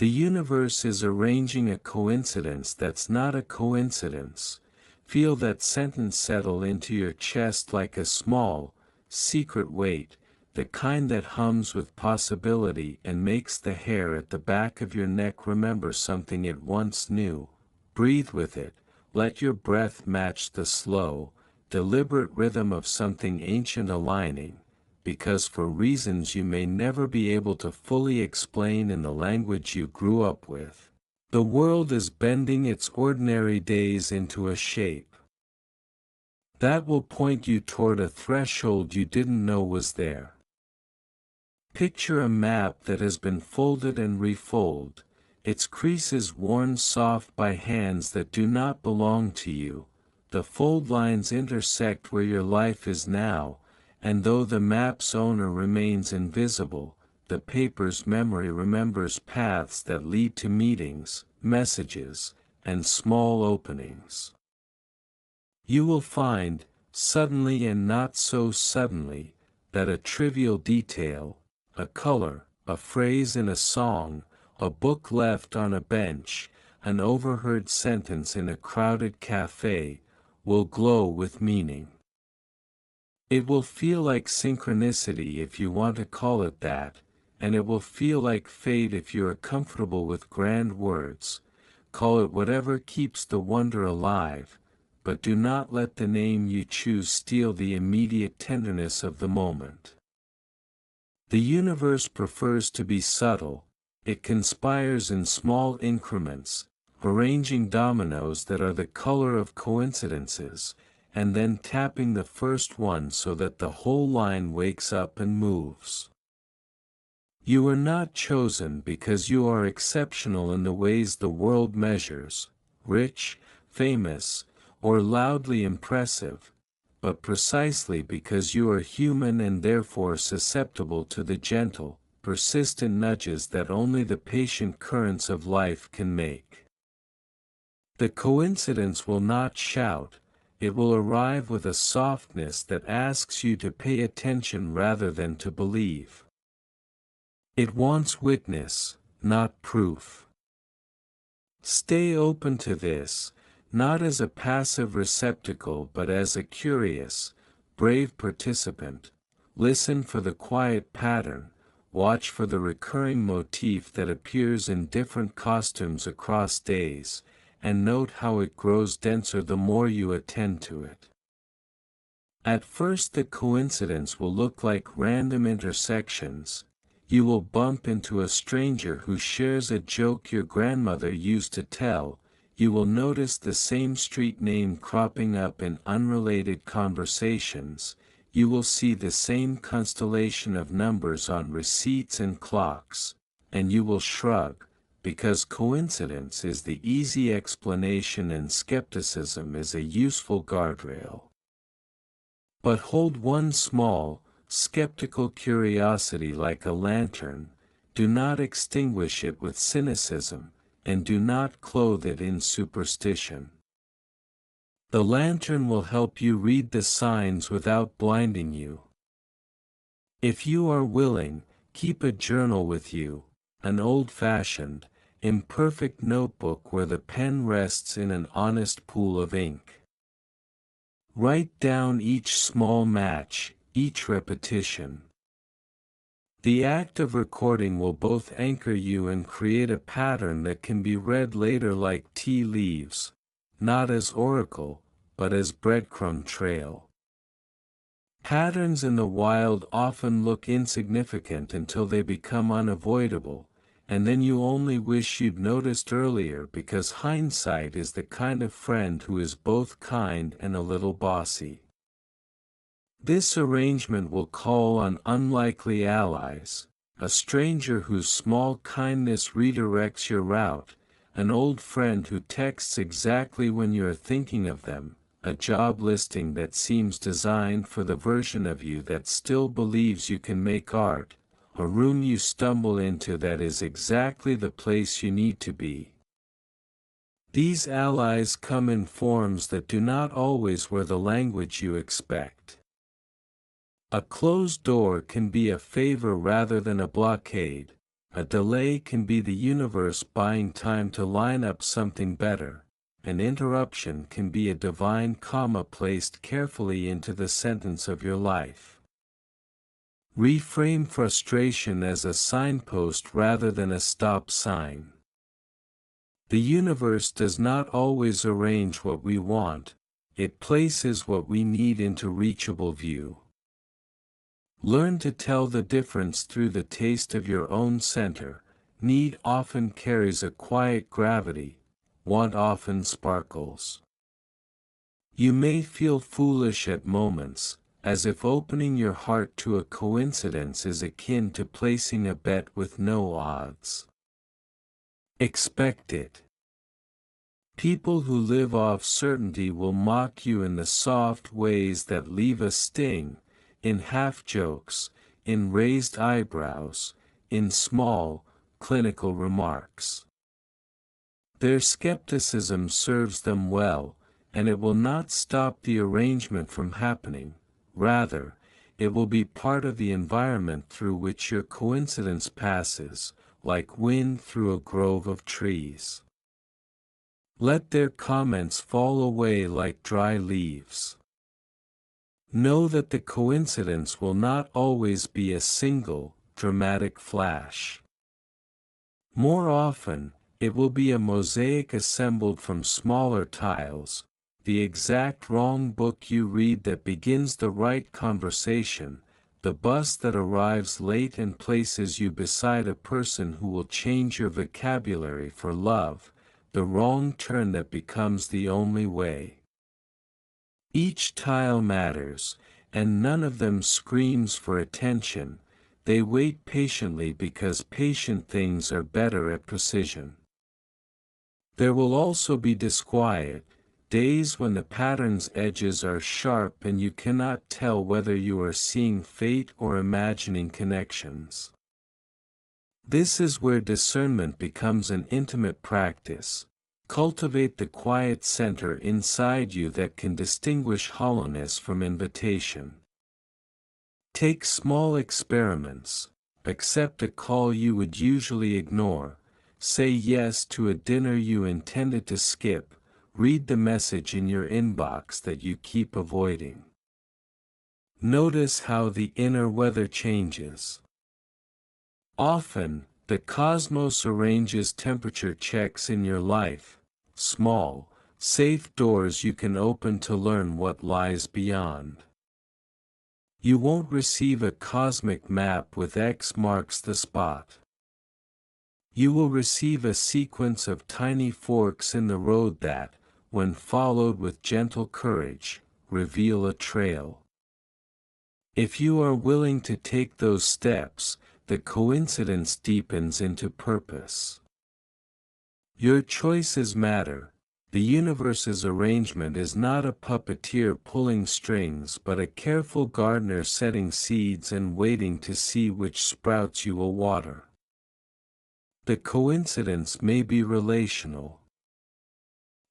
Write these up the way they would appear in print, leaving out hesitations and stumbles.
The universe is arranging a coincidence that's not a coincidence. Feel that sentence settle into your chest like a small, secret weight, the kind that hums with possibility and makes the hair at the back of your neck remember something it once knew. Breathe with it, let your breath match the slow, deliberate rhythm of something ancient aligning, because for reasons you may never be able to fully explain in the language you grew up with, the world is bending its ordinary days into a shape that will point you toward a threshold you didn't know was there. Picture a map that has been folded and refolded, its creases worn soft by hands that do not belong to you. The fold lines intersect where your life is now, and though the map's owner remains invisible, the paper's memory remembers paths that lead to meetings, messages, and small openings. You will find, suddenly and not so suddenly, that a trivial detail, a color, a phrase in a song, a book left on a bench, an overheard sentence in a crowded cafe, will glow with meaning. It will feel like synchronicity if you want to call it that, and it will feel like fate if you are comfortable with grand words. Call it whatever keeps the wonder alive, but do not let the name you choose steal the immediate tenderness of the moment. The universe prefers to be subtle. It conspires in small increments, arranging dominoes that are the color of coincidences, and then tapping the first one so that the whole line wakes up and moves. You are not chosen because you are exceptional in the ways the world measures, rich, famous, or loudly impressive, but precisely because you are human and therefore susceptible to the gentle, persistent nudges that only the patient currents of life can make. The coincidence will not shout, it will arrive with a softness that asks you to pay attention rather than to believe. It wants witness, not proof. Stay open to this, not as a passive receptacle but as a curious, brave participant. Listen for the quiet pattern, watch for the recurring motif that appears in different costumes across days, and note how it grows denser the more you attend to it. At first the coincidence will look like random intersections. You will bump into a stranger who shares a joke your grandmother used to tell. You will notice the same street name cropping up in unrelated conversations. You will see the same constellation of numbers on receipts and clocks, and you will shrug, because coincidence is the easy explanation and skepticism is a useful guardrail. But hold one small, skeptical curiosity like a lantern, do not extinguish it with cynicism, and do not clothe it in superstition. The lantern will help you read the signs without blinding you. If you are willing, keep a journal with you, an old-fashioned, imperfect notebook where the pen rests in an honest pool of ink. Write down each small match, each repetition. The act of recording will both anchor you and create a pattern that can be read later like tea leaves, not as oracle, but as breadcrumb trail. Patterns in the wild often look insignificant until they become unavoidable, and then you only wish you'd noticed earlier because hindsight is the kind of friend who is both kind and a little bossy. This arrangement will call on unlikely allies, a stranger whose small kindness redirects your route, an old friend who texts exactly when you are thinking of them, a job listing that seems designed for the version of you that still believes you can make art, a room you stumble into that is exactly the place you need to be. These allies come in forms that do not always wear the language you expect. A closed door can be a favor rather than a blockade, A delay can be the universe buying time to line up something better. An interruption can be a divine comma placed carefully into the sentence of your life. Reframe frustration as a signpost rather than a stop sign. The universe does not always arrange what we want, it places what we need into reachable view. Learn to tell the difference through the taste of your own center. Need often carries a quiet gravity, want often sparkles. You may feel foolish at moments, as if opening your heart to a coincidence is akin to placing a bet with no odds. Expect it. People who live off certainty will mock you in the soft ways that leave a sting, in half-jokes, in raised eyebrows, in small, clinical remarks. Their skepticism serves them well, and it will not stop the arrangement from happening. Rather, it will be part of the environment through which your coincidence passes, like wind through a grove of trees. Let their comments fall away like dry leaves. Know that the coincidence will not always be a single, dramatic flash. More often, it will be a mosaic assembled from smaller tiles, the exact wrong book you read that begins the right conversation, the bus that arrives late and places you beside a person who will change your vocabulary for love, the wrong turn that becomes the only way. Each tile matters, and none of them screams for attention. They wait patiently because patient things are better at precision. There will also be disquiet, days when the pattern's edges are sharp and you cannot tell whether you are seeing fate or imagining connections. This is where discernment becomes an intimate practice. Cultivate the quiet center inside you that can distinguish hollowness from invitation. Take small experiments. Accept a call you would usually ignore. Say yes to a dinner you intended to skip. Read the message in your inbox that you keep avoiding. Notice how the inner weather changes. Often, the cosmos arranges temperature checks in your life, small, safe doors you can open to learn what lies beyond. You won't receive a cosmic map with X marks the spot. You will receive a sequence of tiny forks in the road that, when followed with gentle courage, reveal a trail. If you are willing to take those steps, the coincidence deepens into purpose. Your choices matter. The universe's arrangement is not a puppeteer pulling strings but a careful gardener setting seeds and waiting to see which sprouts you will water. The coincidence may be relational.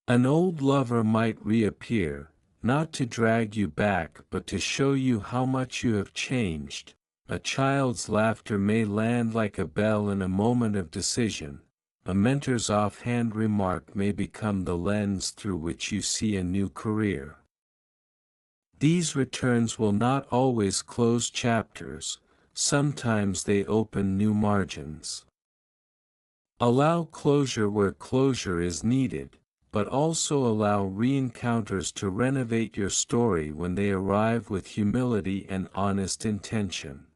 An old lover might reappear, not to drag you back but to show you how much you have changed. A child's laughter may land like a bell in a moment of decision. A mentor's offhand remark may become the lens through which you see a new career. These returns will not always close chapters, sometimes they open new margins. Allow closure where closure is needed, but also allow re-encounters to renovate your story when they arrive with humility and honest intention.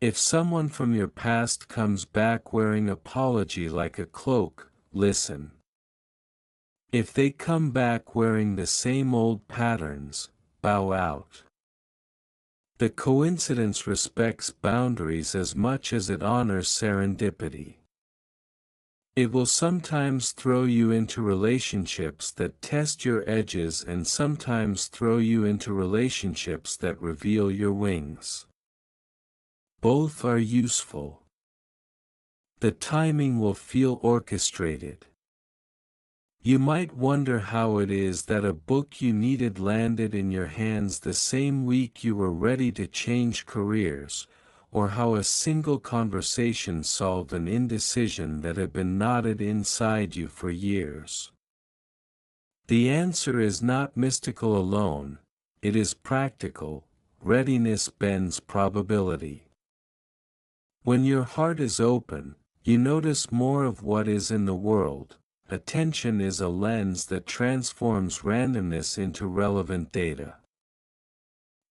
If someone from your past comes back wearing apology like a cloak, listen. If they come back wearing the same old patterns, bow out. The coincidence respects boundaries as much as it honors serendipity. It will sometimes throw you into relationships that test your edges and sometimes throw you into relationships that reveal your wings. Both are useful. The timing will feel orchestrated. You might wonder how it is that a book you needed landed in your hands the same week you were ready to change careers, or how a single conversation solved an indecision that had been knotted inside you for years. The answer is not mystical alone, it is practical. Readiness bends probability. When your heart is open, you notice more of what is in the world. Attention is a lens that transforms randomness into relevant data.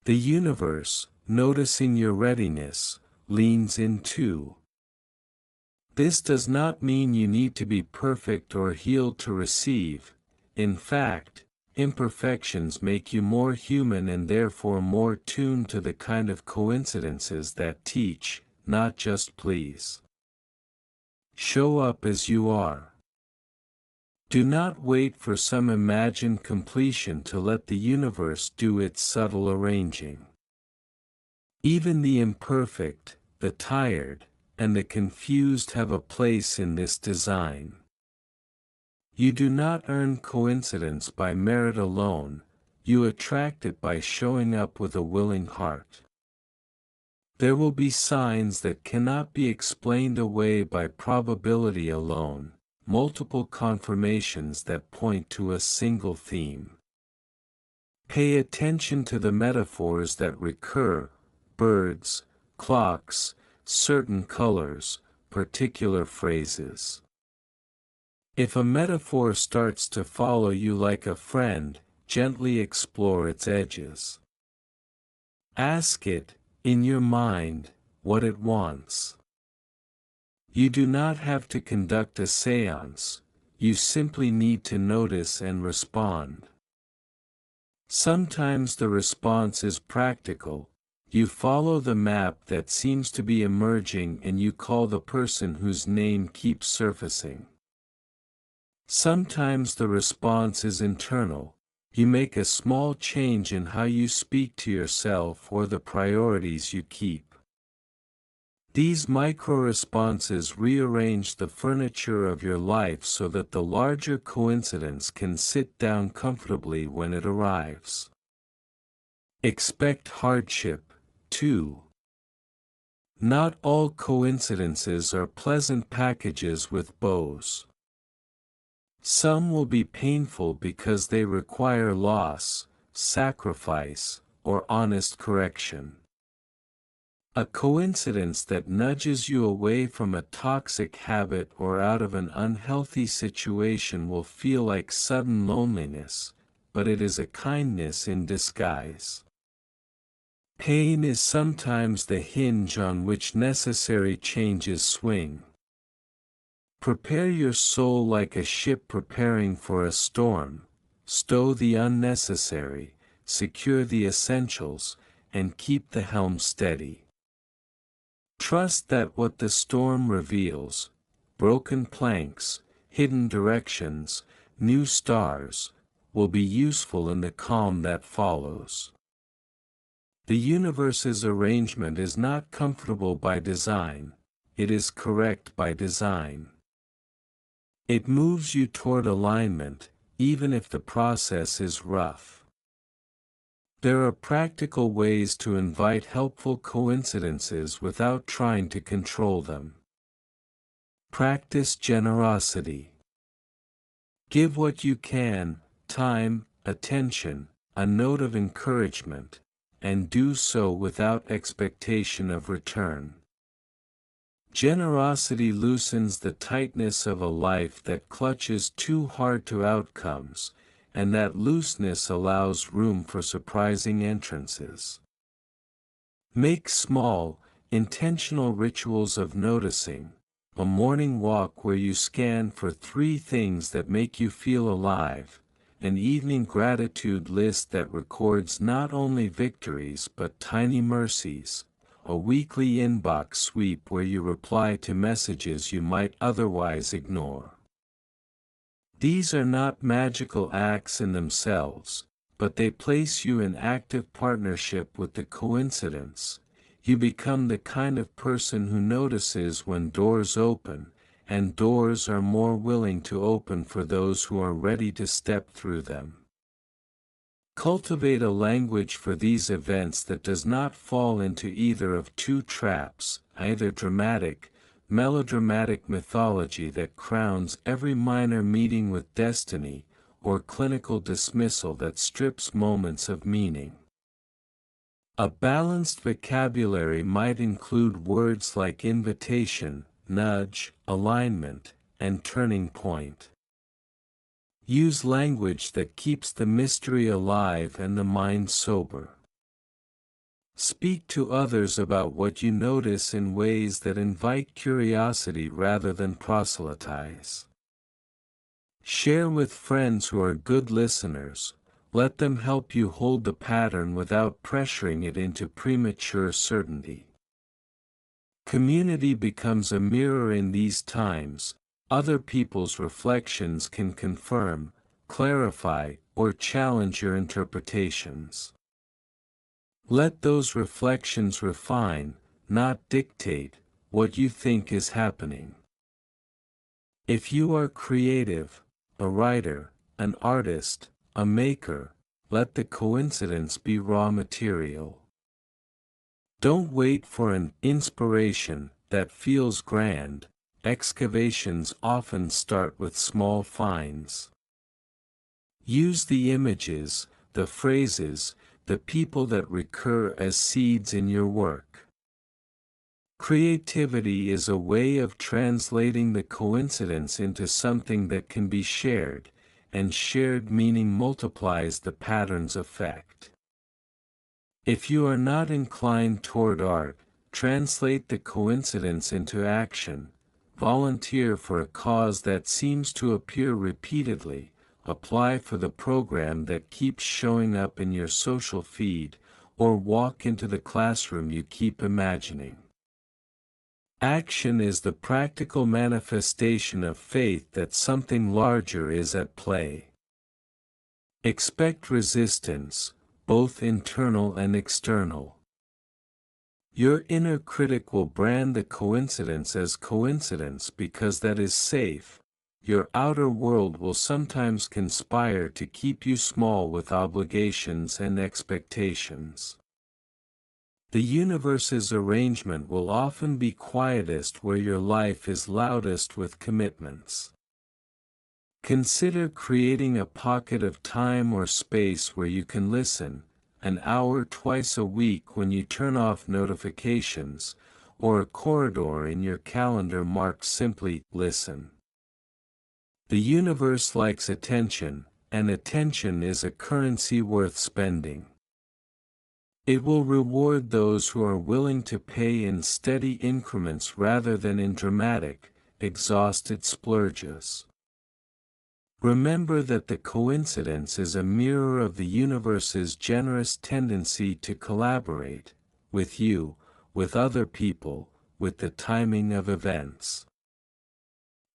The universe, noticing your readiness, leans in too. This does not mean you need to be perfect or healed to receive. In fact, imperfections make you more human and therefore more tuned to the kind of coincidences that teach, not just please. Show up as you are. Do not wait for some imagined completion to let the universe do its subtle arranging. Even the imperfect, the tired, and the confused have a place in this design. You do not earn coincidence by merit alone, you attract it by showing up with a willing heart. There will be signs that cannot be explained away by probability alone, multiple confirmations that point to a single theme. Pay attention to the metaphors that recur: birds, clocks, certain colors, particular phrases. If a metaphor starts to follow you like a friend, gently explore its edges. Ask it, in your mind, what it wants. You do not have to conduct a séance, you simply need to notice and respond. Sometimes the response is practical. You follow the map that seems to be emerging and you call the person whose name keeps surfacing. Sometimes the response is internal. You make a small change in how you speak to yourself or the priorities you keep. These micro-responses rearrange the furniture of your life so that the larger coincidence can sit down comfortably when it arrives. Expect hardship, too. Not all coincidences are pleasant packages with bows. Some will be painful because they require loss, sacrifice, or honest correction. A coincidence that nudges you away from a toxic habit or out of an unhealthy situation will feel like sudden loneliness, but it is a kindness in disguise. Pain is sometimes the hinge on which necessary changes swing. Prepare your soul like a ship preparing for a storm. Stow the unnecessary, secure the essentials, and keep the helm steady. Trust that what the storm reveals, broken planks, hidden directions, new stars, will be useful in the calm that follows. The universe's arrangement is not comfortable by design, it is correct by design. It moves you toward alignment, even if the process is rough. There are practical ways to invite helpful coincidences without trying to control them. Practice generosity. Give what you can: time, attention, a note of encouragement, and do so without expectation of return. Generosity loosens the tightness of a life that clutches too hard to outcomes, and that looseness allows room for surprising entrances. Make small, intentional rituals of noticing: a morning walk where you scan for 3 things that make you feel alive, an evening gratitude list that records not only victories but tiny mercies, a weekly inbox sweep where you reply to messages you might otherwise ignore. These are not magical acts in themselves, but they place you in active partnership with the coincidence. You become the kind of person who notices when doors open, and doors are more willing to open for those who are ready to step through them. Cultivate a language for these events that does not fall into either of two traps, either dramatic, melodramatic mythology that crowns every minor meeting with destiny, or clinical dismissal that strips moments of meaning. A balanced vocabulary might include words like invitation, nudge, alignment, and turning point. Use language that keeps the mystery alive and the mind sober. Speak to others about what you notice in ways that invite curiosity rather than proselytize. Share with friends who are good listeners. Let them help you hold the pattern without pressuring it into premature certainty. Community becomes a mirror in these times. Other people's reflections can confirm, clarify, or challenge your interpretations. Let those reflections refine, not dictate, what you think is happening. If you are creative, a writer, an artist, a maker, let the coincidence be raw material. Don't wait for an inspiration that feels grand. Excavations often start with small finds. Use the images, the phrases, the people that recur as seeds in your work. Creativity is a way of translating the coincidence into something that can be shared, and shared meaning multiplies the pattern's effect. If you are not inclined toward art, translate the coincidence into action. Volunteer for a cause that seems to appear repeatedly. Apply for the program that keeps showing up in your social feed, or walk into the classroom you keep imagining. Action is the practical manifestation of faith that something larger is at play. Expect resistance, both internal and external. Your inner critic will brand the coincidence as coincidence because that is safe. Your outer world will sometimes conspire to keep you small with obligations and expectations. The universe's arrangement will often be quietest where your life is loudest with commitments. Consider creating a pocket of time or space where you can listen, an hour twice a week when you turn off notifications, or a corridor in your calendar marked simply "Listen." The universe likes attention, and attention is a currency worth spending. It will reward those who are willing to pay in steady increments rather than in dramatic, exhausted splurges. Remember that the coincidence is a mirror of the universe's generous tendency to collaborate, with you, with other people, with the timing of events.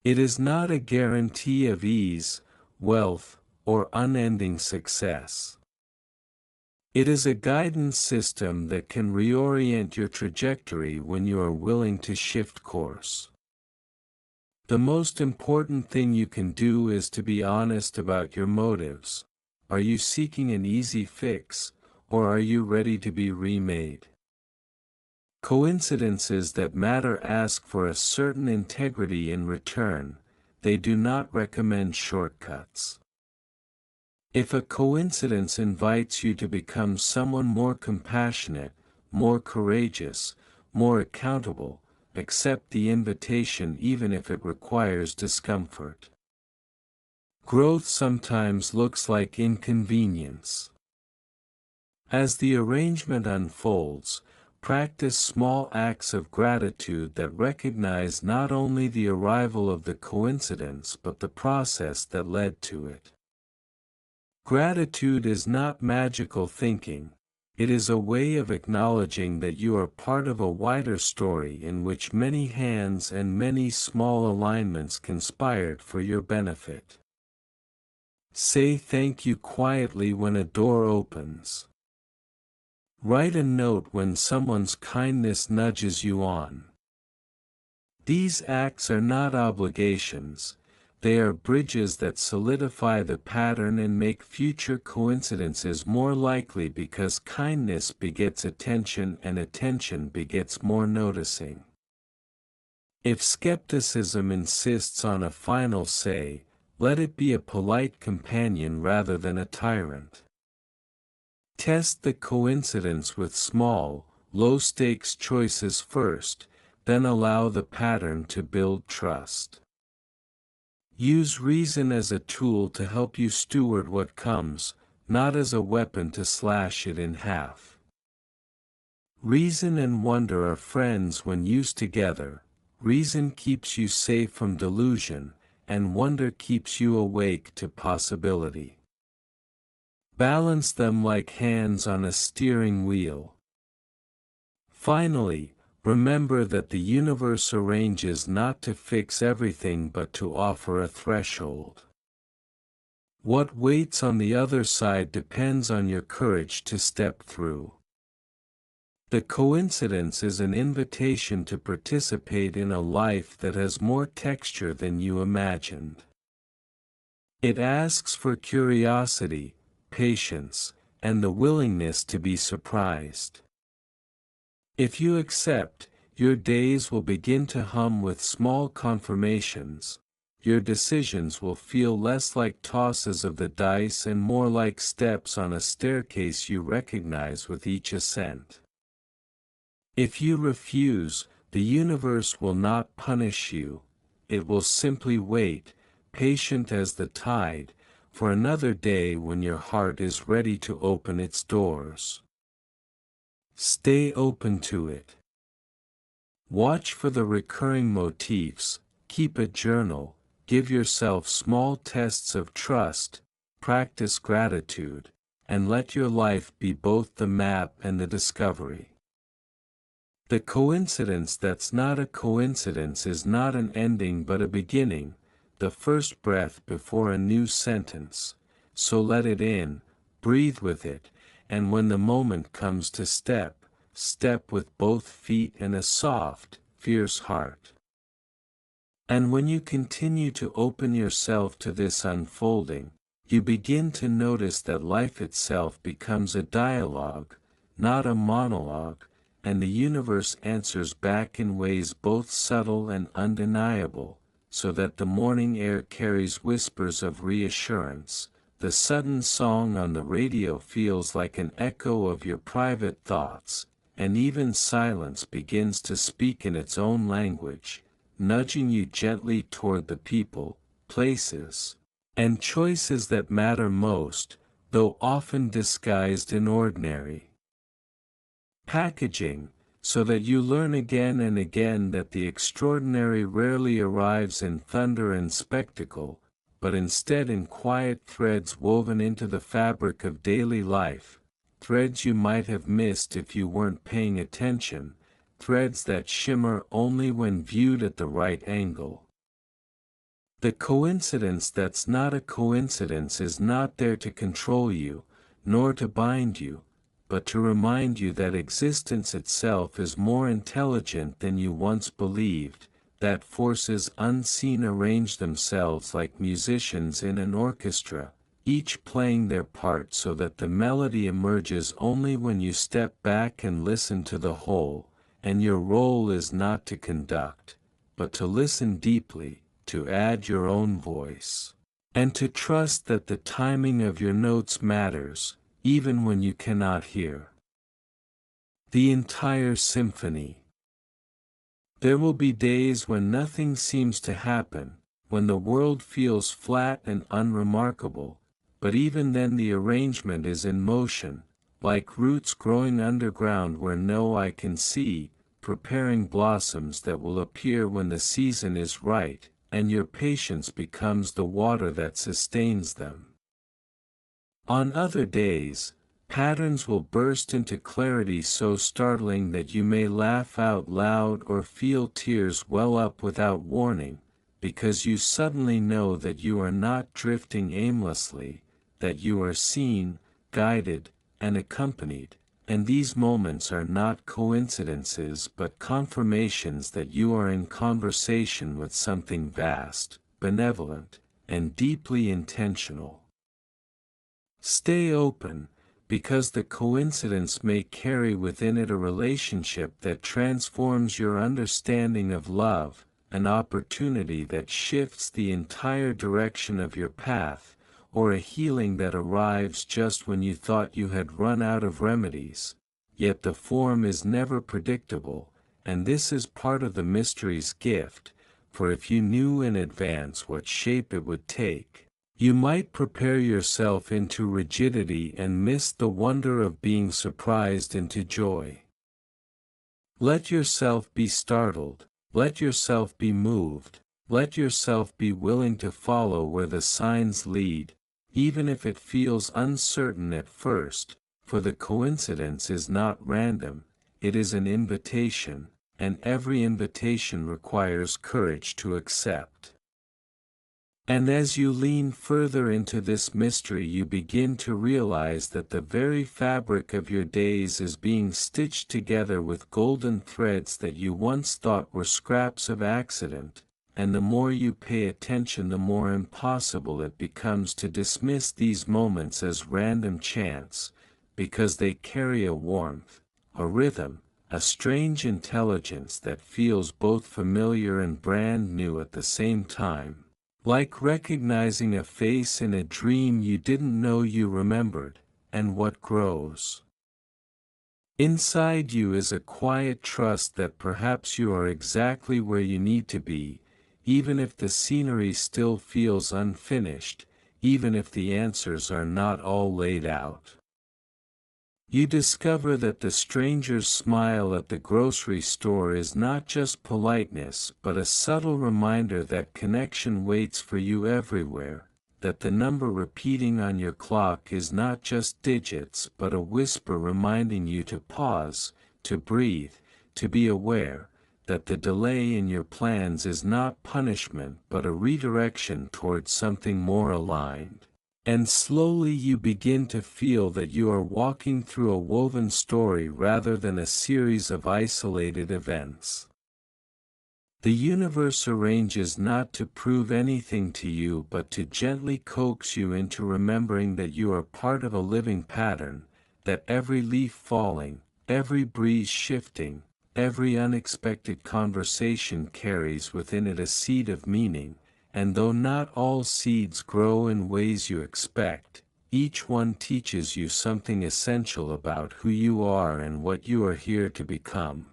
It is not a guarantee of ease, wealth, or unending success. It is a guidance system that can reorient your trajectory when you are willing to shift course. The most important thing you can do is to be honest about your motives. Are you seeking an easy fix, or are you ready to be remade? Coincidences that matter ask for a certain integrity in return. They do not recommend shortcuts. If a coincidence invites you to become someone more compassionate, more courageous, more accountable, accept the invitation even if it requires discomfort. Growth sometimes looks like inconvenience. As the arrangement unfolds, practice small acts of gratitude that recognize not only the arrival of the coincidence but the process that led to it. Gratitude is not magical thinking. It is a way of acknowledging that you are part of a wider story in which many hands and many small alignments conspired for your benefit. Say thank you quietly when a door opens. Write a note when someone's kindness nudges you on. These acts are not obligations, They are bridges that solidify the pattern and make future coincidences more likely because kindness begets attention and attention begets more noticing. If skepticism insists on a final say, let it be a polite companion rather than a tyrant. Test the coincidence with small, low-stakes choices first, then allow the pattern to build trust. Use reason as a tool to help you steward what comes, not as a weapon to slash it in half. Reason and wonder are friends when used together. Reason keeps you safe from delusion, and wonder keeps you awake to possibility. Balance them like hands on a steering wheel. Finally, remember that the universe arranges not to fix everything but to offer a threshold. What waits on the other side depends on your courage to step through. The coincidence is an invitation to participate in a life that has more texture than you imagined. It asks for curiosity, patience, and the willingness to be surprised. If you accept, your days will begin to hum with small confirmations. Your decisions will feel less like tosses of the dice and more like steps on a staircase you recognize with each ascent. If you refuse, the universe will not punish you. It will simply wait, patient as the tide, for another day when your heart is ready to open its doors. Stay open to it. Watch for the recurring motifs, keep a journal, give yourself small tests of trust, practice gratitude, and let your life be both the map and the discovery. The coincidence that's not a coincidence is not an ending but a beginning, the first breath before a new sentence, so let it in, breathe with it, and when the moment comes to step with both feet and a soft, fierce heart. And when you continue to open yourself to this unfolding, you begin to notice that life itself becomes a dialogue, not a monologue, and the universe answers back in ways both subtle and undeniable, so that the morning air carries whispers of reassurance, the sudden song on the radio feels like an echo of your private thoughts, and even silence begins to speak in its own language, nudging you gently toward the people, places, and choices that matter most, though often disguised in ordinary packaging, so that you learn again and again that the extraordinary rarely arrives in thunder and spectacle, but instead in quiet threads woven into the fabric of daily life, threads you might have missed if you weren't paying attention, threads that shimmer only when viewed at the right angle. The coincidence that's not a coincidence is not there to control you, nor to bind you, but to remind you that existence itself is more intelligent than you once believed, that forces unseen arrange themselves like musicians in an orchestra, each playing their part so that the melody emerges only when you step back and listen to the whole, and your role is not to conduct, but to listen deeply, to add your own voice, and to trust that the timing of your notes matters, even when you cannot hear the entire symphony. There will be days when nothing seems to happen, when the world feels flat and unremarkable, but even then the arrangement is in motion, like roots growing underground where no eye can see, preparing blossoms that will appear when the season is right, and your patience becomes the water that sustains them. On other days, patterns will burst into clarity so startling that you may laugh out loud or feel tears well up without warning, because you suddenly know that you are not drifting aimlessly, that you are seen, guided, and accompanied, and these moments are not coincidences but confirmations that you are in conversation with something vast, benevolent, and deeply intentional. Stay open, because the coincidence may carry within it a relationship that transforms your understanding of love, an opportunity that shifts the entire direction of your path, or a healing that arrives just when you thought you had run out of remedies. Yet the form is never predictable, and this is part of the mystery's gift, for if you knew in advance what shape it would take, you might prepare yourself into rigidity and miss the wonder of being surprised into joy. Let yourself be startled, let yourself be moved, let yourself be willing to follow where the signs lead, even if it feels uncertain at first, for the coincidence is not random, it is an invitation, and every invitation requires courage to accept. And as you lean further into this mystery, you begin to realize that the very fabric of your days is being stitched together with golden threads that you once thought were scraps of accident, and the more you pay attention, the more impossible it becomes to dismiss these moments as random chance, because they carry a warmth, a rhythm, a strange intelligence that feels both familiar and brand new at the same time. Like recognizing a face in a dream you didn't know you remembered, and what grows inside you is a quiet trust that perhaps you are exactly where you need to be, even if the scenery still feels unfinished, even if the answers are not all laid out. You discover that the stranger's smile at the grocery store is not just politeness but a subtle reminder that connection waits for you everywhere, that the number repeating on your clock is not just digits but a whisper reminding you to pause, to breathe, to be aware, that the delay in your plans is not punishment but a redirection towards something more aligned. And slowly you begin to feel that you are walking through a woven story rather than a series of isolated events. The universe arranges not to prove anything to you but to gently coax you into remembering that you are part of a living pattern, that every leaf falling, every breeze shifting, every unexpected conversation carries within it a seed of meaning. And though not all seeds grow in ways you expect, each one teaches you something essential about who you are and what you are here to become.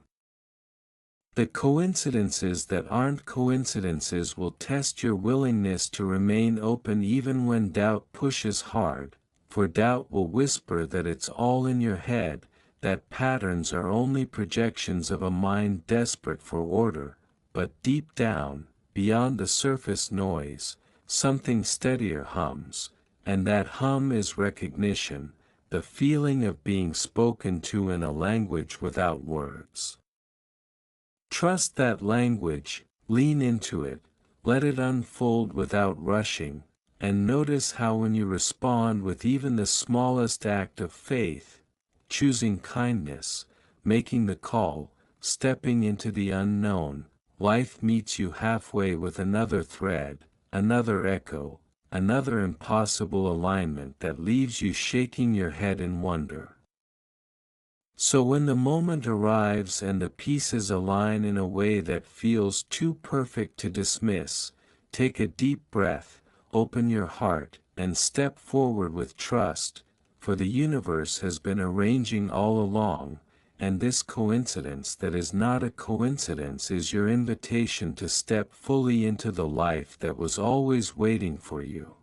The coincidences that aren't coincidences will test your willingness to remain open even when doubt pushes hard, for doubt will whisper that it's all in your head, that patterns are only projections of a mind desperate for order, but deep down, beyond the surface noise, something steadier hums, and that hum is recognition, the feeling of being spoken to in a language without words. Trust that language, lean into it, let it unfold without rushing, and notice how when you respond with even the smallest act of faith, choosing kindness, making the call, stepping into the unknown, life meets you halfway with another thread, another echo, another impossible alignment that leaves you shaking your head in wonder. So when the moment arrives and the pieces align in a way that feels too perfect to dismiss, take a deep breath, open your heart, and step forward with trust, for the universe has been arranging all along, and this coincidence that is not a coincidence is your invitation to step fully into the life that was always waiting for you.